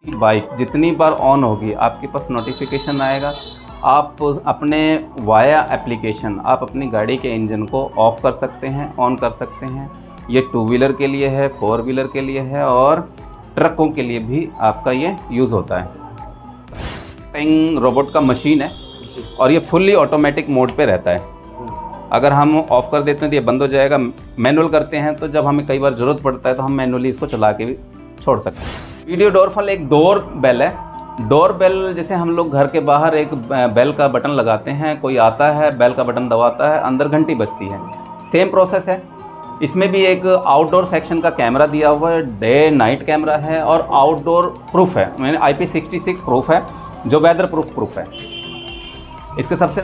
Bike जितनी बार on होगी आपके पास नोटिफिकेशन आएगा। आप अपने वाया एप्लीकेशन आप अपनी गाड़ी के इंजन को ऑफ़ कर सकते हैं, ऑन कर सकते हैं। ये 2 व्हीलर के लिए है, 4 व्हीलर के लिए है और ट्रकों के लिए भी आपका ये यूज़ होता है। टिंग रोबोट का मशीन है और ये फुल्ली ऑटोमेटिक मोड पे रहता है। अगर हम ऑफ़ कर देते हैं तो ये बंद हो जाएगा। मैनुअल करते हैं तो जब हमें कई बार ज़रूरत पड़ता है तो हम मैनुअली इसको चला के भी छोड़ सकते हैं। वीडियो डोरफल एक डोर बेल है। डोर बेल जैसे हम लोग घर के बाहर एक बेल का बटन लगाते हैं, कोई आता है बेल का बटन दबाता है, अंदर घंटी बजती है। सेम प्रोसेस है। इसमें भी एक आउटडोर सेक्शन का कैमरा दिया हुआ है, डे नाइट कैमरा है और आउटडोर प्रूफ है, मैंने IP66 प्रूफ है जो वेदर प्रूफ है। इसके सबसे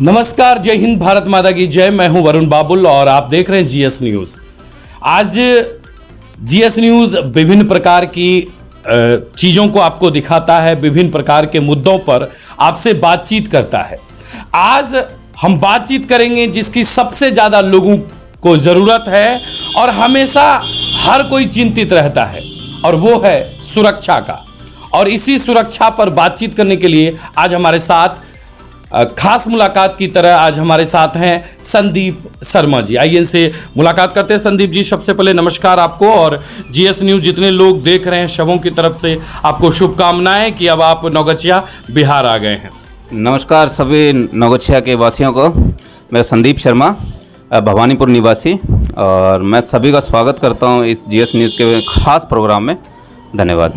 नमस्कार, जय हिंद, भारत माता की जय। मैं हूं वरुण बाबुल और आप देख रहे हैं GS न्यूज़। आज GS न्यूज़ विभिन्न प्रकार की चीज़ों को आपको दिखाता है, विभिन्न प्रकार के मुद्दों पर आपसे बातचीत करता है। आज हम बातचीत करेंगे जिसकी सबसे ज़्यादा लोगों को ज़रूरत है और हमेशा हर कोई चिंतित रहता है, और वो है सुरक्षा का। और इसी सुरक्षा पर बातचीत करने के लिए आज हमारे साथ खास मुलाकात की तरह आज हमारे साथ हैं संदीप शर्मा जी। आइए इनसे मुलाकात करते हैं। संदीप जी, सबसे पहले नमस्कार आपको, और GS न्यूज़ जितने लोग देख रहे हैं सबों की तरफ से आपको शुभकामनाएं कि अब आप नौगछिया बिहार आ गए हैं। नमस्कार सभी नौगछिया के वासियों को। मैं संदीप शर्मा, भवानीपुर निवासी, और मैं सभी का स्वागत करता हूं इस GS न्यूज़ के खास प्रोग्राम में। धन्यवाद।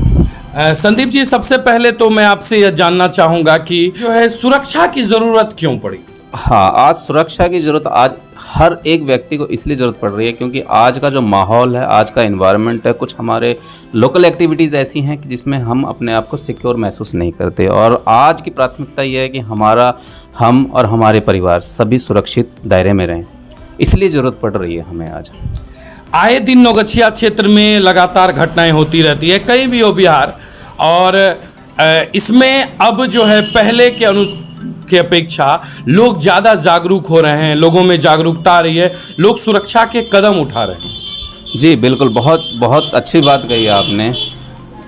संदीप जी, सबसे पहले तो मैं आपसे यह जानना चाहूँगा कि जो है सुरक्षा की ज़रूरत क्यों पड़ी? हाँ, आज सुरक्षा की ज़रूरत आज हर एक व्यक्ति को इसलिए ज़रूरत पड़ रही है क्योंकि आज का जो माहौल है, आज का इन्वायरमेंट है, कुछ हमारे लोकल एक्टिविटीज़ ऐसी हैं कि जिसमें हम अपने आप को सिक्योर महसूस नहीं करते। और आज की प्राथमिकता ये है कि हम और हमारे परिवार सभी सुरक्षित दायरे में रहें, इसलिए ज़रूरत पड़ रही है हमें आज। आए दिन नौगछिया क्षेत्र में लगातार घटनाएं होती रहती है, कहीं भी हो बिहार, और इसमें अब जो है पहले के अपेक्षा लोग ज़्यादा जागरूक हो रहे हैं, लोगों में जागरूकता आ रही है, लोग सुरक्षा के कदम उठा रहे हैं। जी बिल्कुल, बहुत बहुत अच्छी बात कही आपने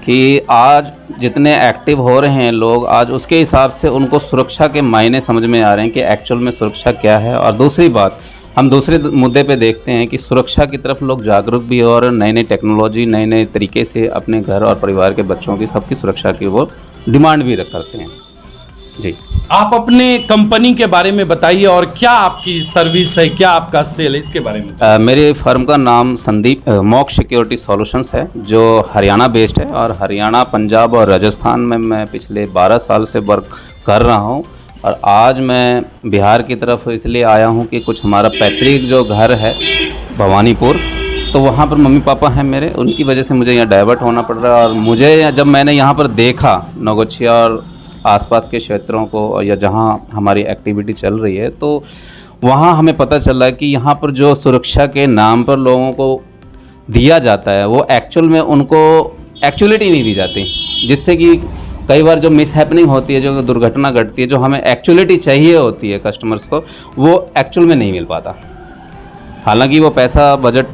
कि आज जितने एक्टिव हो रहे हैं लोग, आज उसके हिसाब से उनको सुरक्षा के मायने समझ में आ रहे हैं कि एक्चुअल में सुरक्षा क्या है। और दूसरी बात, हम दूसरे मुद्दे पे देखते हैं कि सुरक्षा की तरफ लोग जागरूक भी और नई नई टेक्नोलॉजी, नए नए तरीके से अपने घर और परिवार के बच्चों की सबकी सुरक्षा की वो डिमांड भी करते हैं। जी, आप अपने कंपनी के बारे में बताइए और क्या आपकी सर्विस है, क्या आपका सेल है, इसके बारे में। मेरे फर्म का नाम संदीप मोक्ष सिक्योरिटी सॉल्यूशंस है, जो हरियाणा बेस्ड है, और हरियाणा, पंजाब और राजस्थान में मैं पिछले 12 साल से वर्क कर रहा हूँ। और आज मैं बिहार की तरफ इसलिए आया हूँ कि कुछ हमारा पैतृक जो घर है भवानीपुर, तो वहाँ पर मम्मी पापा हैं मेरे, उनकी वजह से मुझे यहाँ डाइवर्ट होना पड़ रहा है। और मुझे जब मैंने यहाँ पर देखा नौगछिया और आसपास के क्षेत्रों को, या जहाँ हमारी एक्टिविटी चल रही है, तो वहाँ हमें पता चला कि यहाँ पर जो सुरक्षा के नाम पर लोगों को दिया जाता है वो एक्चुअल में उनको एक्चुअलिटी नहीं दी जाती, जिससे कि कई बार जो मिसहैपनिंग होती है, जो दुर्घटना घटती है, जो हमें एक्चुअलिटी चाहिए होती है कस्टमर्स को, वो एक्चुअल में नहीं मिल पाता। हालांकि वो पैसा, बजट,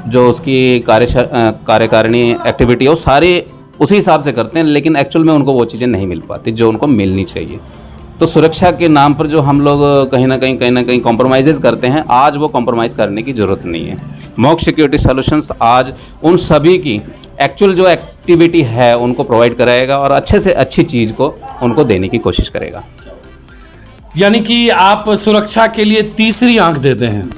जो उसकी कार्यकारिणी एक्टिविटी है, वो सारे उसी हिसाब से करते हैं, लेकिन एक्चुअल में उनको वो चीज़ें नहीं मिल पाती जो उनको मिलनी चाहिए। तो सुरक्षा के नाम पर जो हम लोग कहीं ना कहीं कॉम्प्रोमाइज़ करते हैं, आज वो कॉम्प्रोमाइज़ करने की ज़रूरत नहीं है। मोक्ष सिक्योरिटी सॉल्यूशंस आज उन सभी की एक्चुअल जो एक्टिविटी है उनको प्रोवाइड कराएगा और अच्छे से अच्छी चीज़ को उनको देने की कोशिश करेगा। यानी कि आप सुरक्षा के लिए तीसरी आंख देते हैं।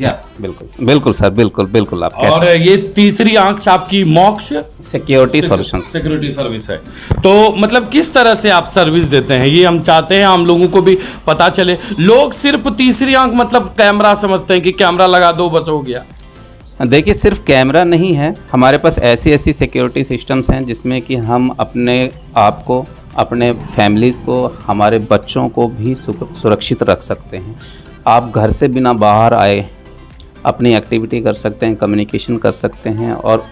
बिल्कुल बिल्कुल सर, बिल्कुल आप कह और ये तीसरी आंख आपकी मोक्ष सिक्योरिटी सॉल्यूशंस सिक्योरिटी सर्विस है। तो मतलब किस तरह से आप सर्विस देते हैं, ये हम चाहते हैं हम लोगों को भी पता चले। लोग सिर्फ तीसरी आंख मतलब कैमरा समझते हैं कि कैमरा लगा दो बस हो गया। देखिए, सिर्फ कैमरा नहीं है, हमारे पास ऐसी सिक्योरिटी सिस्टम्स हैं जिसमें कि हम अपने आप को, अपने फैमिलीज़ को, हमारे बच्चों को भी सुरक्षित रख सकते हैं। आप घर से बिना बाहर आए अपनी एक्टिविटी कर सकते हैं, कम्युनिकेशन कर सकते हैं, और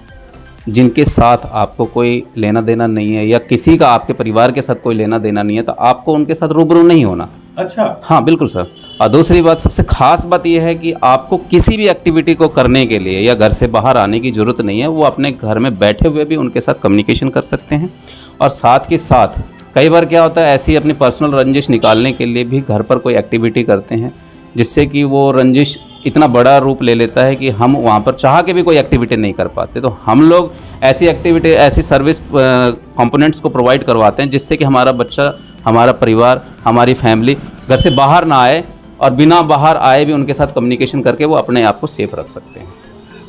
जिनके साथ आपको कोई लेना देना नहीं है, या किसी का आपके परिवार के साथ कोई लेना देना नहीं है, तो आपको उनके साथ रूबरू नहीं होना। अच्छा, हाँ बिल्कुल सर। और दूसरी बात, सबसे ख़ास बात यह है कि आपको किसी भी एक्टिविटी को करने के लिए या घर से बाहर आने की ज़रूरत नहीं है। वो अपने घर में बैठे हुए भी उनके साथ कम्युनिकेशन कर सकते हैं। और साथ के साथ कई बार क्या होता है, ऐसी अपनी पर्सनल रंजिश निकालने के लिए भी घर पर कोई एक्टिविटी करते हैं, जिससे कि वो रंजिश इतना बड़ा रूप ले लेता है कि हम वहाँ पर चाह के भी कोई एक्टिविटी नहीं कर पाते। तो हम लोग ऐसी एक्टिविटी, ऐसी सर्विस कंपोनेंट्स को प्रोवाइड करवाते हैं जिससे कि हमारा बच्चा, हमारा परिवार, हमारी फैमिली घर से बाहर ना आए और बिना बाहर आए भी उनके साथ कम्युनिकेशन करके वो अपने आप को सेफ रख सकते हैं।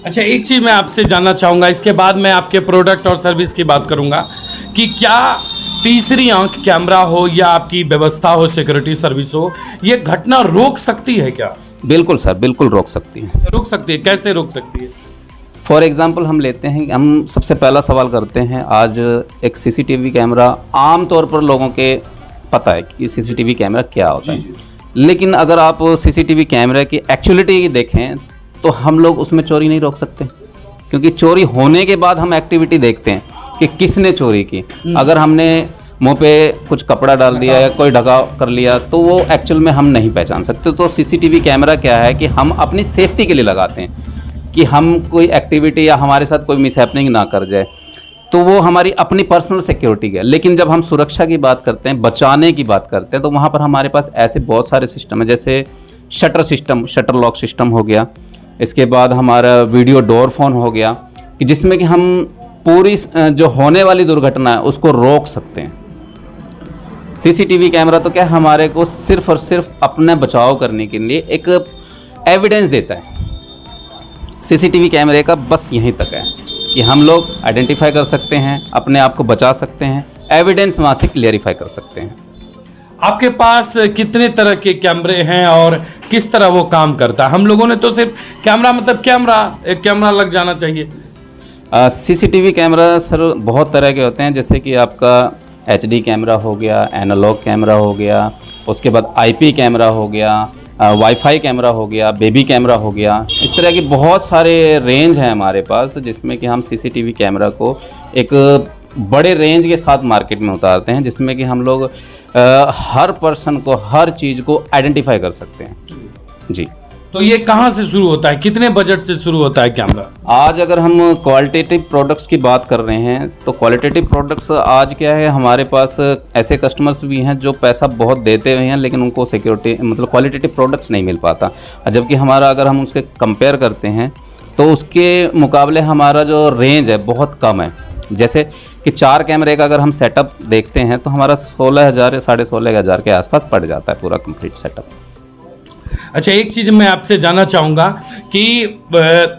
अच्छा, एक चीज़ मैं आपसे जानना चाहूँगा, इसके बाद मैं आपके प्रोडक्ट और सर्विस की बात करूँगा कि क्या तीसरी आंख कैमरा हो या आपकी व्यवस्था हो, सिक्योरिटी सर्विस हो, ये घटना रोक सकती है क्या? बिल्कुल सर, बिल्कुल रोक सकती हैं। रोक सकती है, कैसे रोक सकती है? फॉर एग्जांपल हम लेते हैं, हम सबसे पहला सवाल करते हैं, आज एक सीसीटीवी कैमरा आम तौर पर लोगों के पता है कि सीसीटीवी कैमरा क्या होता है, लेकिन अगर आप सीसीटीवी कैमरा की एक्चुअलिटी देखें तो हम लोग उसमें चोरी नहीं रोक सकते, क्योंकि चोरी होने के बाद हम एक्टिविटी देखते हैं कि किसने चोरी की। अगर हमने मुंह पे कुछ कपड़ा डाल दिया या कोई ढकाव कर लिया तो वो एक्चुअल में हम नहीं पहचान सकते। तो सीसीटीवी कैमरा क्या है कि हम अपनी सेफ्टी के लिए लगाते हैं कि हम कोई एक्टिविटी या हमारे साथ कोई मिसहैपनिंग ना कर जाए, तो वो हमारी अपनी पर्सनल सिक्योरिटी है। लेकिन जब हम सुरक्षा की बात करते हैं, बचाने की बात करते हैं, तो वहाँ पर हमारे पास ऐसे बहुत सारे सिस्टम है, जैसे shutter system, shutter lock system हो गया। इसके बाद हमारा वीडियो डोर फोन हो गया, कि जिसमें कि हम पूरी जो होने वाली दुर्घटना है उसको रोक सकते हैं। सीसीटीवी कैमरा तो क्या हमारे को सिर्फ और सिर्फ अपने बचाव करने के लिए एक एविडेंस देता है। सीसीटीवी कैमरे का बस यहीं तक है कि हम लोग आइडेंटिफाई कर सकते हैं, अपने आप को बचा सकते हैं, एविडेंस वहाँ से क्लियरिफाई कर सकते हैं। आपके पास कितने तरह के कैमरे हैं और किस तरह वो काम करता है? हम लोगों ने तो सिर्फ कैमरा, मतलब कैमरा, एक कैमरा लग जाना चाहिए। सीसीटीवी कैमरा सर बहुत तरह के होते हैं, जैसे कि आपका HD कैमरा हो गया, एनालॉग कैमरा हो गया, उसके बाद IP कैमरा हो गया, वाईफाई कैमरा हो गया, बेबी कैमरा हो गया। इस तरह की बहुत सारे रेंज हैं हमारे पास, जिसमें कि हम सीसीटीवी कैमरा को एक बड़े रेंज के साथ मार्केट में उतारते हैं, जिसमें कि हम लोग हर पर्सन को, हर चीज़ को आइडेंटिफाई कर सकते हैं। जी। तो ये कहाँ से शुरू होता है, कितने बजट से शुरू होता है कैमरा? आज अगर हम क्वालिटेटिव प्रोडक्ट्स की बात कर रहे हैं तो क्वालिटेटिव प्रोडक्ट्स आज क्या है, हमारे पास ऐसे कस्टमर्स भी हैं जो पैसा बहुत देते हुए हैं लेकिन उनको सिक्योरिटी, मतलब क्वालिटेटिव प्रोडक्ट्स नहीं मिल पाता। जबकि हमारा, अगर हम उसके कंपेयर करते हैं तो उसके मुकाबले हमारा जो रेंज है बहुत कम है। जैसे कि 4 कैमरे का अगर हम सेटअप देखते हैं तो हमारा 16,000 या 16,500 के आसपास पड़ जाता है पूरा कंप्लीट सेटअप। अच्छा, एक चीज़ मैं आपसे जानना चाहूँगा कि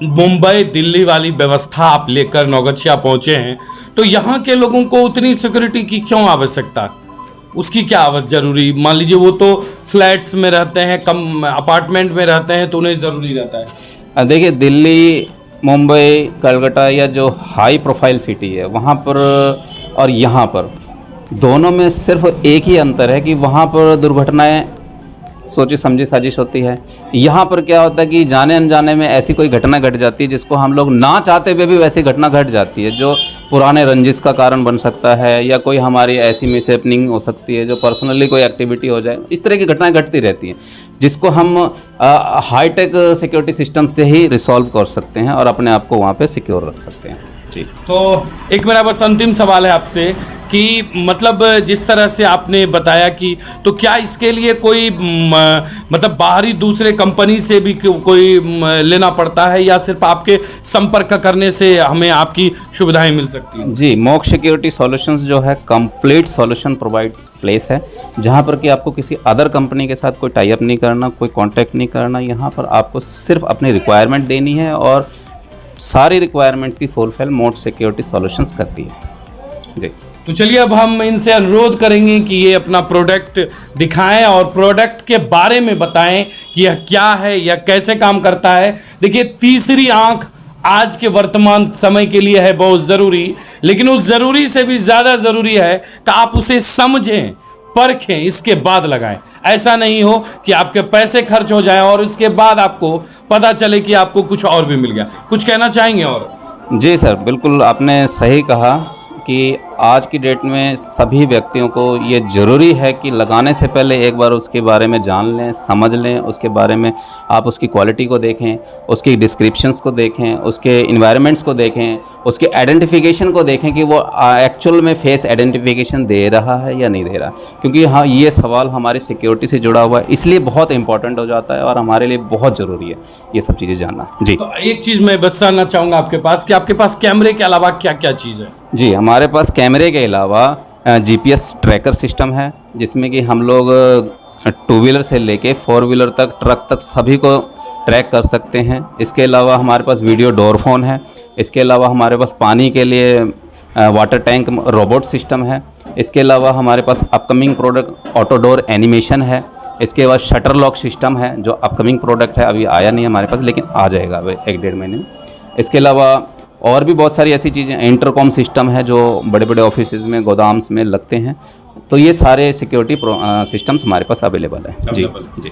मुंबई दिल्ली वाली व्यवस्था आप लेकर नौगछिया पहुँचे हैं, तो यहाँ के लोगों को उतनी सिक्योरिटी की क्यों आवश्यकता? उसकी क्या जरूरी? मान लीजिए वो तो फ्लैट्स में रहते हैं, कम अपार्टमेंट में रहते हैं, तो उन्हें ज़रूरी रहता है। देखिए, दिल्ली, मुंबई, कलकत्ता या जो हाई प्रोफाइल सिटी है वहाँ पर और यहाँ पर दोनों में सिर्फ एक ही अंतर है कि वहाँ पर दुर्घटनाएं सोची समझी साजिश होती है। यहाँ पर क्या होता है कि जाने अनजाने में ऐसी कोई घटना घट जाती है जिसको हम लोग ना चाहते हुए भी वैसी घटना घट जाती है, जो पुराने रंजिश का कारण बन सकता है, या कोई हमारी ऐसी मिसहैपनिंग हो सकती है, जो पर्सनली कोई एक्टिविटी हो जाए। इस तरह की घटनाएं घटती रहती हैं, जिसको हम हाईटेक सिक्योरिटी सिस्टम से ही रिसॉल्व कर सकते हैं और अपने आप को वहाँ पर सिक्योर रख सकते हैं। जी। तो एक मेरा बस अंतिम सवाल है आपसे कि मतलब जिस तरह से आपने बताया कि, तो क्या इसके लिए कोई मतलब बाहरी दूसरे कंपनी से भी कोई लेना पड़ता है, या सिर्फ आपके संपर्क करने से हमें आपकी सुविधाएं मिल सकती हैं? जी, मोक्ष सिक्योरिटी सॉल्यूशंस जो है कंप्लीट सॉल्यूशन प्रोवाइड प्लेस है, जहाँ पर कि आपको किसी अदर कंपनी के साथ कोई टाई अप नहीं करना, कोई कॉन्टैक्ट नहीं करना। यहाँ पर आपको सिर्फ अपनी रिक्वायरमेंट देनी है और सारी रिक्वायरमेंट्स की फुलफिल मोक्ष सिक्योरिटी सॉल्यूशंस करती है। जी। तो चलिए, अब हम इनसे अनुरोध करेंगे कि ये अपना प्रोडक्ट दिखाएं और प्रोडक्ट के बारे में बताएं कि यह क्या है, यह कैसे काम करता है। देखिए, तीसरी आंख आज के वर्तमान समय के लिए है बहुत ज़रूरी, लेकिन उस ज़रूरी से भी ज़्यादा ज़रूरी है कि आप उसे समझें, परखें, इसके बाद लगाएं। ऐसा नहीं हो कि आपके पैसे खर्च हो जाएं और इसके बाद आपको पता चले कि आपको कुछ और भी मिल गया। कुछ कहना चाहेंगे और? जी सर, बिल्कुल आपने सही कहा कि आज की डेट में सभी व्यक्तियों को ये ज़रूरी है कि लगाने से पहले एक बार उसके बारे में जान लें, समझ लें, उसके बारे में आप उसकी क्वालिटी को देखें, उसकी डिस्क्रिप्शंस को देखें, उसके इन्वायरमेंट्स को देखें, उसके आइडेंटिफिकेशन को देखें कि वो एक्चुअल में फेस आइडेंटिफिकेशन दे रहा है या नहीं दे रहा। क्योंकि हाँ, ये सवाल हमारी सिक्योरिटी से जुड़ा हुआ है, इसलिए बहुत इंपॉर्टेंट हो जाता है और हमारे लिए बहुत ज़रूरी है ये सब चीज़ें जानना। जी, तो एक चीज़ मैं बस जानना चाहूँगा आपके पास कि आपके पास कैमरे के अलावा क्या क्या चीज़ है? जी, हमारे पास कैमरे के अलावा जीपीएस ट्रैकर सिस्टम है, जिसमें कि हम लोग टू व्हीलर से लेके फोर व्हीलर तक, ट्रक तक सभी को ट्रैक कर सकते हैं। इसके अलावा हमारे पास वीडियो डोर फोन है। इसके अलावा हमारे पास पानी के लिए वाटर टैंक रोबोट सिस्टम है। इसके अलावा हमारे पास upcoming product auto door animation है। इसके बाद शटर लॉक सिस्टम है, जो अपकमिंग प्रोडक्ट है, अभी आया नहीं हमारे पास, लेकिन आ जाएगा एक डेढ़ महीने में। इसके अलावा और भी बहुत सारी ऐसी चीज़ें, इंटरकॉम सिस्टम है जो बड़े बड़े ऑफिस में, गोदाम्स में लगते हैं। तो ये सारे सिक्योरिटी सिस्टम्स हमारे पास अवेलेबल है। जी जी।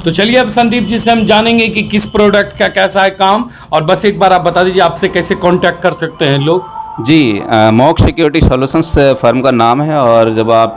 तो चलिए अब संदीप जी से हम जानेंगे कि किस प्रोडक्ट का कैसा है काम, और बस एक बार आप बता दीजिए आपसे कैसे कांटेक्ट कर सकते हैं लोग। जी, मॉक सिक्योरिटी सॉल्यूशंस फर्म का नाम है, और जब आप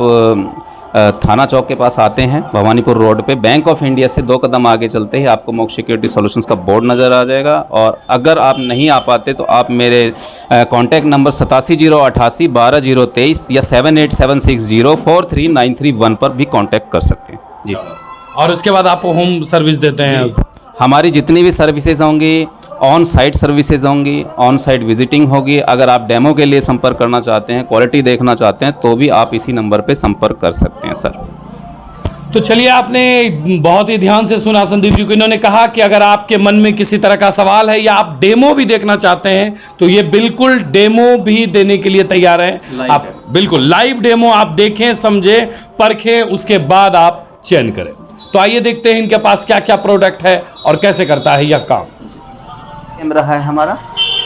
थाना चौक के पास आते हैं, भवानीपुर रोड पे, बैंक ऑफ इंडिया से 2 कदम आगे चलते ही आपको मॉक सिक्योरिटी सॉल्यूशंस का बोर्ड नज़र आ जाएगा। और अगर आप नहीं आ पाते तो आप मेरे कॉन्टैक्ट नंबर 8708 12023 या 7876043931 पर भी कॉन्टैक्ट कर सकते हैं। जी सर। और उसके बाद आप होम सर्विस देते हैं? हमारी जितनी भी सर्विसेज होंगी, ऑन साइट सर्विसेज होंगी, ऑन साइट विजिटिंग होगी। अगर आप डेमो के लिए संपर्क करना चाहते हैं, क्वालिटी देखना चाहते हैं, तो भी आप इसी नंबर पे संपर्क कर सकते हैं सर। तो चलिए, आपने बहुत ही ध्यान से सुना संदीप जी को। इन्होंने कहा कि अगर आपके मन में किसी तरह का सवाल है या आप डेमो भी देखना चाहते हैं तो ये बिल्कुल डेमो भी देने के लिए तैयार हैं। आप बिल्कुल लाइव डेमो आप देखें, समझें, परखें, उसके बाद आप चयन करें। तो आइए देखते हैं इनके पास क्या क्या प्रोडक्ट है और कैसे करता है यह काम। कैमरा है हमारा,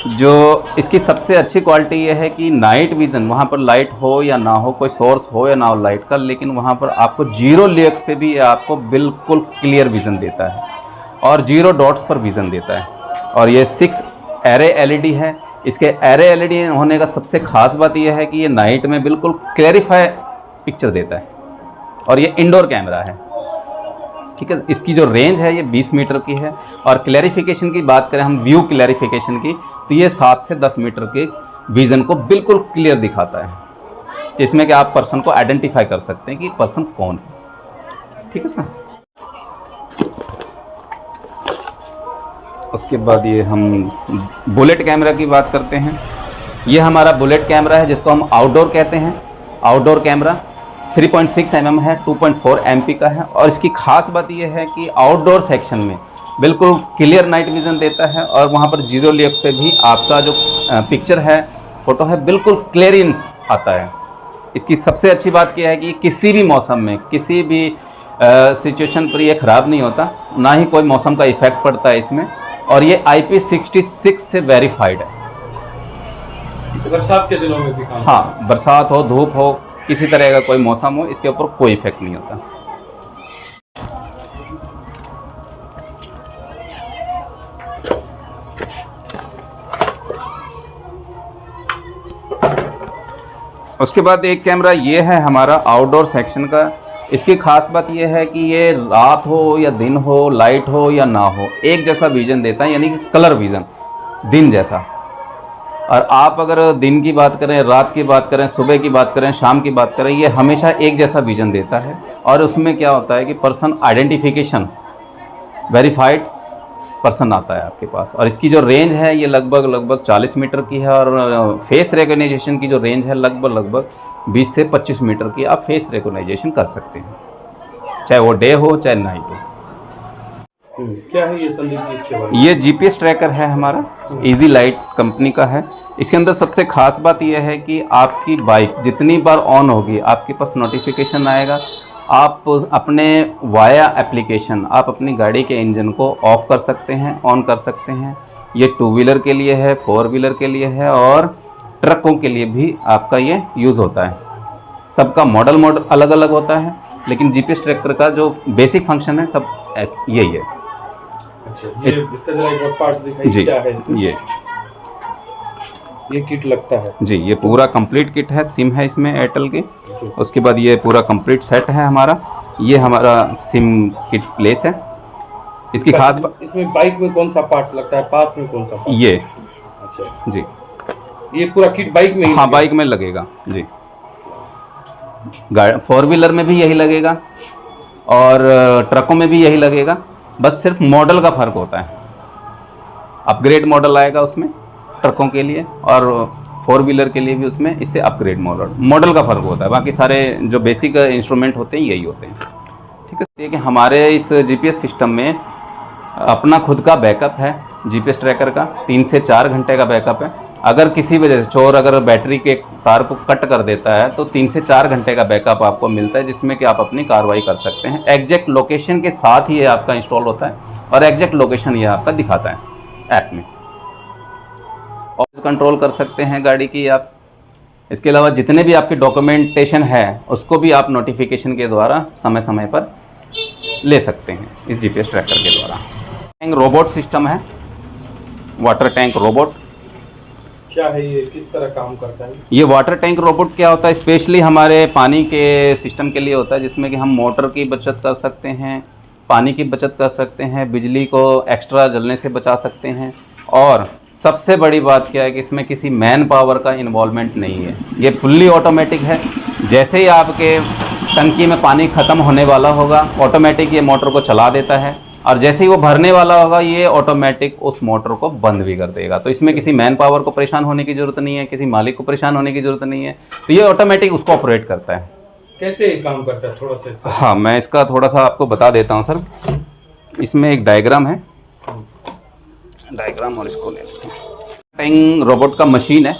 जो इसकी सबसे अच्छी क्वालिटी ये है कि नाइट विज़न, वहाँ पर लाइट हो या ना हो, कोई सोर्स हो या ना हो लाइट का, लेकिन वहाँ पर आपको 0 लुक्स पे भी आपको बिल्कुल क्लियर विज़न देता है और 0 डॉट्स पर विज़न देता है। और ये 6 एरे एलईडी है। इसके एरे एलईडी होने का सबसे ख़ास बात यह है कि ये नाइट में बिल्कुल क्लैरिफाई पिक्चर देता है, और ये इंडोर कैमरा है। ठीक है, इसकी जो रेंज है ये 20 मीटर की है। और क्लैरिफिकेशन की बात करें हम, व्यू क्लैरिफिकेशन की, तो ये 7 से 10 मीटर के विज़न को बिल्कुल क्लियर दिखाता है, जिसमें कि आप पर्सन को आइडेंटिफाई कर सकते हैं कि पर्सन कौन है। ठीक है सर। उसके बाद ये हम बुलेट कैमरा की बात करते हैं। ये हमारा बुलेट कैमरा है, जिसको हम आउटडोर कहते हैं। आउटडोर कैमरा 3.6 mm है, 2.4 MP का है। और इसकी खास बात यह है कि आउटडोर सेक्शन में बिल्कुल क्लियर नाइट विज़न देता है, और वहाँ पर 0 लुक्स पे भी आपका जो पिक्चर है, फ़ोटो है, बिल्कुल क्लियरेंस आता है। इसकी सबसे अच्छी बात क्या है कि किसी भी मौसम में, किसी भी सिचुएशन पर ये ख़राब नहीं होता, ना ही कोई मौसम का इफ़ेक्ट पड़ता है इसमें। और ये IP66 से वेरीफाइड है। बरसात के दिनों में भी काम? हाँ, बरसात हो, धूप हो, किसी तरह का कोई मौसम हो, इसके ऊपर कोई इफेक्ट नहीं होता। उसके बाद एक कैमरा ये है हमारा आउटडोर सेक्शन का। इसकी खास बात ये है कि ये रात हो या दिन हो, लाइट हो या ना हो, एक जैसा विजन देता है, यानी कि कलर विजन, दिन जैसा। और आप अगर दिन की बात करें, रात की बात करें, सुबह की बात करें, शाम की बात करें, ये हमेशा एक जैसा विजन देता है। और उसमें क्या होता है कि पर्सन आइडेंटिफिकेशन, वेरीफाइड पर्सन आता है आपके पास। और इसकी जो रेंज है ये लगभग 40 मीटर की है। और फेस रिकॉग्निशन की जो रेंज है लगभग 20 से 25 मीटर की आप फेस रिकॉग्निशन कर सकते हैं, चाहे वो डे हो चाहे नाइट हो। क्या है ये संदीप जी इसके बारे में? ये जीपीएस ट्रैकर है हमारा, इजी लाइट कंपनी का है। इसके अंदर सबसे खास बात यह है कि आपकी बाइक जितनी बार ऑन होगी आपके पास नोटिफिकेशन आएगा। आप अपने वाया एप्लीकेशन आप अपनी गाड़ी के इंजन को ऑफ कर सकते हैं, ऑन कर सकते हैं। ये 2 व्हीलर के लिए है, 4 व्हीलर के लिए है, और ट्रकों के लिए भी आपका ये यूज़ होता है। सबका मॉडल अलग अलग होता है, लेकिन जीपीएस ट्रैकर का जो बेसिक फंक्शन है सब यही है। अच्छा, इसका जरा एक बार पार्ट्स दिखाइए, क्या है इसमें? ये किट लगता है जी। ये पूरा कंप्लीट किट है, सिम है इसमें एयरटेल की। जी। उसके बाद ये पूरा कंप्लीट सेट है हमारा। ये हमारा सिम किट प्लेस है। इसकी खास इसमें बाइक में कौन सा पार्ट्स लगता है, पास में कौन सा पार्ट? ये अच्छा जी। ये पूरा किट बाइक में ही हाँ, लगेगा? बाइक में लगेगा जी। 4 व्हीलर में भी यही लगेगा और ट्रकों में भी यही लगेगा। बस सिर्फ मॉडल का फ़र्क होता है। अपग्रेड मॉडल आएगा उसमें ट्रकों के लिए, और 4 व्हीलर के लिए भी उसमें इससे अपग्रेड मॉडल का फ़र्क होता है। बाकी सारे जो बेसिक इंस्ट्रूमेंट होते हैं यही होते हैं। ठीक है। देखिए, हमारे इस जीपीएस सिस्टम में अपना खुद का बैकअप है जीपीएस ट्रैकर का। 3 से 4 घंटे का बैकअप है। अगर किसी वजह से चोर अगर बैटरी के तार को कट कर देता है तो 3 से 4 घंटे का बैकअप आपको मिलता है, जिसमें कि आप अपनी कार्रवाई कर सकते हैं। एग्जैक्ट लोकेशन के साथ ही ये आपका इंस्टॉल होता है और एग्जैक्ट लोकेशन ये आपका दिखाता है ऐप में। और कंट्रोल कर सकते हैं गाड़ी की आप। इसके अलावा जितने भी आपके डॉक्यूमेंटेशन है उसको भी आप नोटिफिकेशन के द्वारा समय समय पर ले सकते हैं इस जीपीएस ट्रैकर के द्वारा। टैंक रोबोट सिस्टम है, वाटर टैंक रोबोट। क्या है ये, किस तरह काम करता है? ये वाटर टैंक रोबोट क्या होता है, स्पेशली हमारे पानी के सिस्टम के लिए होता है, जिसमें कि हम मोटर की बचत कर सकते हैं, पानी की बचत कर सकते हैं, बिजली को एक्स्ट्रा जलने से बचा सकते हैं। और सबसे बड़ी बात क्या है कि इसमें किसी मैन पावर का इन्वॉल्वमेंट नहीं है। ये फुल्ली ऑटोमेटिक है। जैसे ही आपके टंकी में पानी ख़त्म होने वाला होगा, ऑटोमेटिक ये मोटर को चला देता है, और जैसे ही वो भरने वाला होगा ये ऑटोमेटिक उस मोटर को बंद भी कर देगा। तो इसमें किसी मैन पावर को परेशान होने की ज़रूरत नहीं है, किसी मालिक को परेशान होने की ज़रूरत नहीं है। तो ये ऑटोमेटिक उसको ऑपरेट करता है। कैसे काम करता है थोड़ा सा इसका? हाँ, मैं इसका थोड़ा सा आपको बता देता हूँ सर। इसमें एक डायग्राम है, डायग्राम और इसको ले लेते हैं। टैंक रोबोट का मशीन है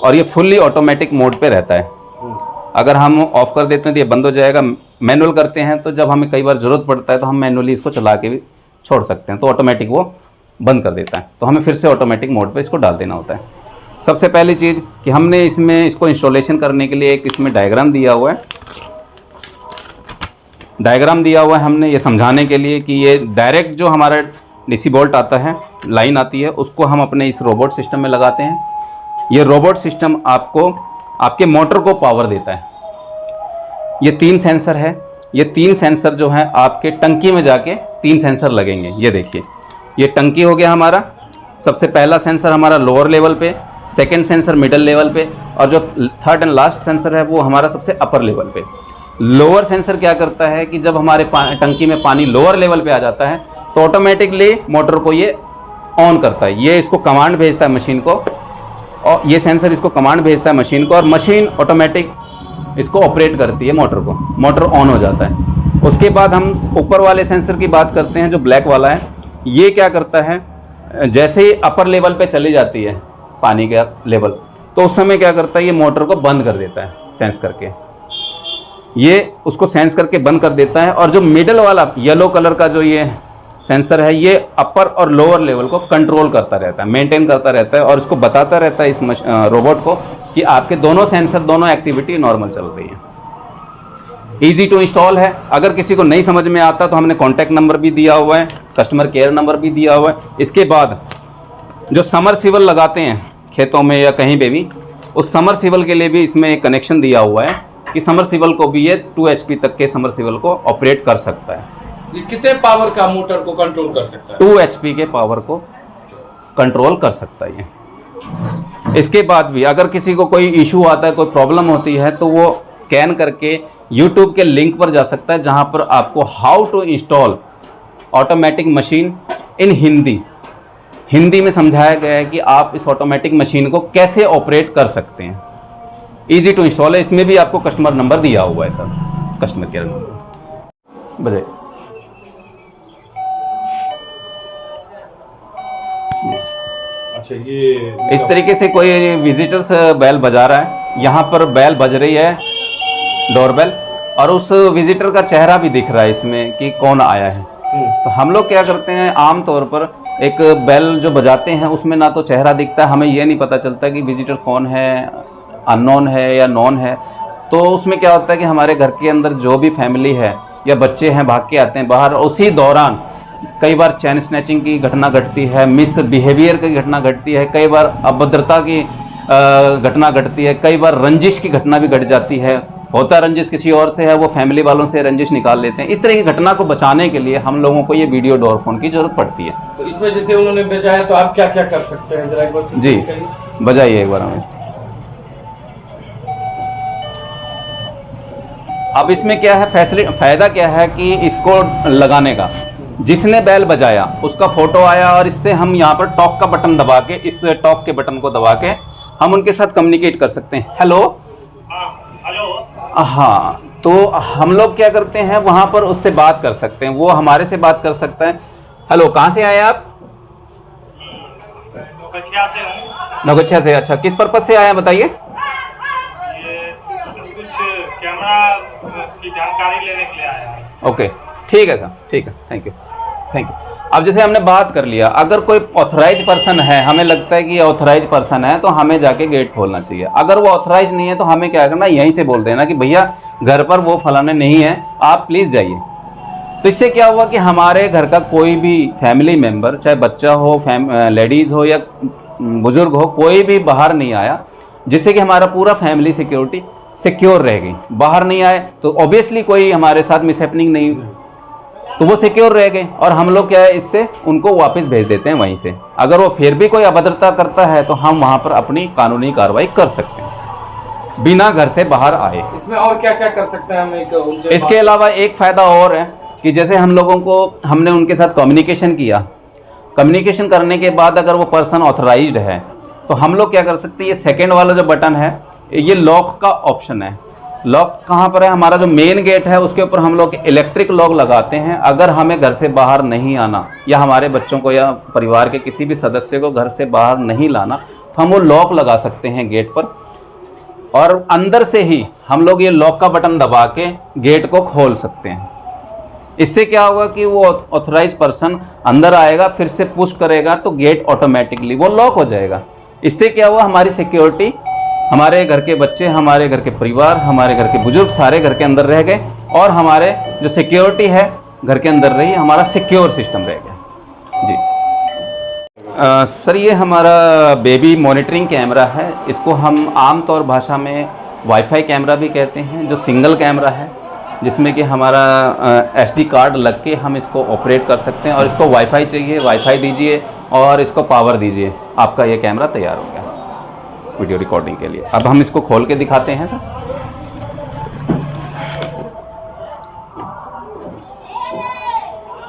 और ये फुल्ली ऑटोमेटिक मोड पे रहता है। अगर हम ऑफ कर देते हैं तो ये बंद हो जाएगा। मैनुअल करते हैं तो जब हमें कई बार ज़रूरत पड़ता है तो हम मैनुअली इसको चला के भी छोड़ सकते हैं, तो ऑटोमेटिक वो बंद कर देता है। तो हमें फिर से ऑटोमेटिक मोड पे इसको डाल देना होता है। सबसे पहली चीज़ कि हमने इसमें इसको इंस्टॉलेशन करने के लिए एक इसमें डायग्राम दिया हुआ है। डायग्राम दिया हुआ है हमने ये समझाने के लिए कि ये डायरेक्ट जो हमारा डीसी बोल्ट आता है, लाइन आती है, उसको हम अपने इस रोबोट सिस्टम में लगाते हैं। ये रोबोट सिस्टम आपको आपके मोटर को पावर देता है। ये 3 सेंसर है। ये 3 सेंसर जो है आपके टंकी में जाके 3 सेंसर लगेंगे। ये देखिए, ये टंकी हो गया हमारा। सबसे पहला सेंसर हमारा लोअर लेवल पे, सेकंड सेंसर मिडिल लेवल पे, और जो थर्ड एंड लास्ट सेंसर है वो हमारा सबसे अपर लेवल पे। लोअर सेंसर क्या करता है कि जब हमारे टंकी में पानी लोअर लेवल पे आ जाता है तो ऑटोमेटिकली मोटर को ये ऑन करता है। ये इसको कमांड भेजता है मशीन को, और ये सेंसर इसको कमांड भेजता है मशीन को, और मशीन ऑटोमेटिक इसको ऑपरेट करती है मोटर को। मोटर ऑन हो जाता है। उसके बाद हम ऊपर वाले सेंसर की बात करते हैं जो ब्लैक वाला है। ये क्या करता है, जैसे ही अपर लेवल पे चली जाती है पानी का लेवल, तो उस समय क्या करता है, ये मोटर को बंद कर देता है सेंस करके। ये उसको सेंस करके बंद कर देता है। और जो मिडल वाला येलो कलर का जो ये सेंसर है, ये अपर और लोअर लेवल को कंट्रोल करता रहता है, मेंटेन करता रहता है, और इसको बताता रहता है इस रोबोट को कि आपके दोनों सेंसर, दोनों एक्टिविटी नॉर्मल चल रही है। इजी टू इंस्टॉल है। अगर किसी को नहीं समझ में आता तो हमने कॉन्टैक्ट नंबर भी दिया हुआ है, कस्टमर केयर नंबर भी दिया हुआ है। इसके बाद जो समरसीबल लगाते हैं खेतों में या कहीं पे भी, उस समरसीबल के लिए भी इसमें एक कनेक्शन दिया हुआ है कि समरसीबल को भी ये 2 HP तक के समरसीबल को ऑपरेट कर सकता है। ये कितने पावर का मोटर को कंट्रोल कर सकता है? 2 HP के पावर को कंट्रोल कर सकता है ये। इसके बाद भी अगर किसी को कोई इशू आता है, कोई प्रॉब्लम होती है, तो वो स्कैन करके YouTube के लिंक पर जा सकता है, जहां पर आपको how to install automatic machine in Hindi में समझाया गया है कि आप इस ऑटोमेटिक मशीन को कैसे ऑपरेट कर सकते हैं। इजी टू इंस्टॉल है। इसमें भी आपको कस्टमर नंबर दिया हुआ है सर, कस्टमर केयर नंबर। बताइए। अच्छा, ये इस तरीके से कोई विजिटर्स बेल बजा रहा है, यहाँ पर बेल बज रही है, डोरबेल, और उस विजिटर का चेहरा भी दिख रहा है इसमें कि कौन आया है। तो हम लोग क्या करते हैं, आम तौर पर एक बेल जो बजाते हैं उसमें ना तो चेहरा दिखता है, हमें ये नहीं पता चलता कि विजिटर कौन है, अननोन है या नॉन है। तो उसमें क्या होता है कि हमारे घर के अंदर जो भी फैमिली है या बच्चे हैं भाग के आते हैं बाहर, उसी दौरान कई बार चैन स्नैचिंग की घटना घटती है, मिस बिहेवियर की घटना घटती है, कई बार अभद्रता की घटना घटती है, कई बार रंजिश की घटना भी घट जाती है, होता रंजिश किसी और से है, वो फैमिली वालों से रंजिश निकाल लेते हैं। इस तरह की घटना को बचाने के लिए हम लोगों को ये वीडियो डोर फोन की जरूरत पड़ती है। तो इसमें जैसे उन्होंने बचाया तो आप क्या क्या कर सकते हैं, जरा एक बार जी बजाइए एक बार हमें। अब इसमें क्या है फायदा क्या है कि इसको लगाने का, जिसने बेल बजाया उसका फोटो आया और इससे हम यहाँ पर टॉक का बटन दबा के, इस टॉक के बटन को दबा के हम उनके साथ कम्युनिकेट कर सकते हैं। हेलो, हाँ, तो हम लोग क्या करते हैं वहाँ पर उससे बात कर सकते हैं, वो हमारे से बात कर सकता है। हेलो, कहाँ से आए आप? नौगछिया से। अच्छा, किस पर्पज से आए बताइए? कैमरा की जानकारी लेने के लिए आया। ओके, ठीक है सर, ठीक है, थैंक यू। अब जैसे हमने बात कर लिया, अगर कोई ऑथराइज पर्सन है, हमें लगता है कि ये ऑथराइज पर्सन है तो हमें जाके गेट खोलना चाहिए। अगर वो ऑथराइज नहीं है तो हमें क्या करना, यहीं से बोल देना कि भैया घर पर वो फलाने नहीं है, आप प्लीज़ जाइए। तो इससे क्या हुआ कि हमारे घर का कोई भी फैमिली मेम्बर, चाहे बच्चा हो, लेडीज़ हो या बुजुर्ग हो, कोई भी बाहर नहीं आया, जिससे कि हमारा पूरा फैमिली सिक्योरिटी सिक्योर रह गई। बाहर नहीं आए तो ऑब्वियसली कोई हमारे साथ मिसहैपनिंग नहीं, तो वो सिक्योर रह गए और हम लोग क्या है इससे उनको वापस भेज देते हैं वहीं से। अगर वो फिर भी कोई अभद्रता करता है तो हम वहाँ पर अपनी कानूनी कार्रवाई कर सकते हैं बिना घर से बाहर आए। इसमें और क्या क्या कर सकते हैं हम? इसके अलावा एक फ़ायदा और है कि जैसे हम लोगों को, हमने उनके साथ कम्युनिकेशन किया, कम्युनिकेशन करने के बाद अगर वो पर्सन ऑथराइज्ड है तो हम लोग क्या कर सकते हैं, ये सेकेंड वाला जो बटन है ये लॉक का ऑप्शन है। लॉक कहाँ पर है? हमारा जो मेन गेट है उसके ऊपर हम लोग इलेक्ट्रिक लॉक लगाते हैं। अगर हमें घर से बाहर नहीं आना या हमारे बच्चों को या परिवार के किसी भी सदस्य को घर से बाहर नहीं लाना तो हम वो लॉक लगा सकते हैं गेट पर, और अंदर से ही हम लोग ये लॉक का बटन दबा के गेट को खोल सकते हैं। इससे क्या होगा कि वो ऑथराइज पर्सन अंदर आएगा, फिर से पुश करेगा तो गेट ऑटोमेटिकली वो लॉक हो जाएगा। इससे क्या हुआ, हमारी सिक्योरिटी, हमारे घर के बच्चे, हमारे घर के परिवार, हमारे घर के बुजुर्ग सारे घर के अंदर रह गए और हमारे जो सिक्योरिटी है घर के अंदर रही, हमारा सिक्योर सिस्टम रह गया। जी सर, ये हमारा बेबी मॉनिटरिंग कैमरा है। इसको हम आम तौर भाषा में वाईफाई कैमरा भी कहते हैं, जो सिंगल कैमरा है जिसमें कि हमारा SD कार्ड लग के हम इसको ऑपरेट कर सकते हैं। और इसको वाईफाई चाहिए, वाईफाई दीजिए और इसको पावर दीजिए, आपका ये कैमरा तैयार हो गया वीडियो रिकॉर्डिंग के लिए। अब हम इसको खोल के दिखाते हैं।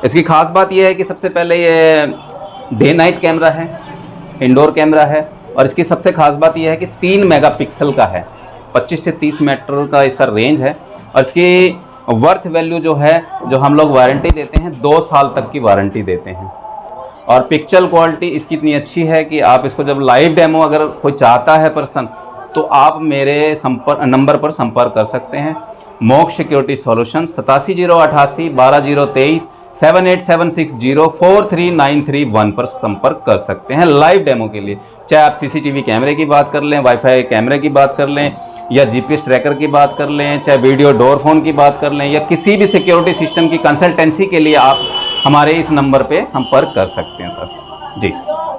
इसकी खास बात यह है कि सबसे पहले ये डे नाइट कैमरा है, इंडोर कैमरा है, और इसकी सबसे खास बात यह है कि 3 मेगापिक्सल का है, 25 से 30 मीटर का इसका रेंज है। और इसकी वर्थ वैल्यू जो है, जो हम लोग वारंटी देते हैं, 2 साल तक की वारंटी देते हैं। और पिक्चर क्वालिटी इसकी इतनी अच्छी है कि आप इसको जब लाइव डेमो अगर कोई चाहता है पर्सन, तो आप मेरे नंबर पर संपर्क कर सकते हैं। मोक्ष सिक्योरिटी सॉल्यूशन 8708 12023 7876043931 पर संपर्क कर सकते हैं लाइव डेमो के लिए। चाहे आप CCTV कैमरे की बात कर लें, वाईफाई कैमरे की बात कर लें, या GPS ट्रैकर की बात कर लें, चाहे वीडियो डोर फोन की बात कर लें, या किसी भी सिक्योरिटी सिस्टम की कंसल्टेंसी के लिए आप हमारे इस नंबर पे संपर्क कर सकते हैं सर। जी।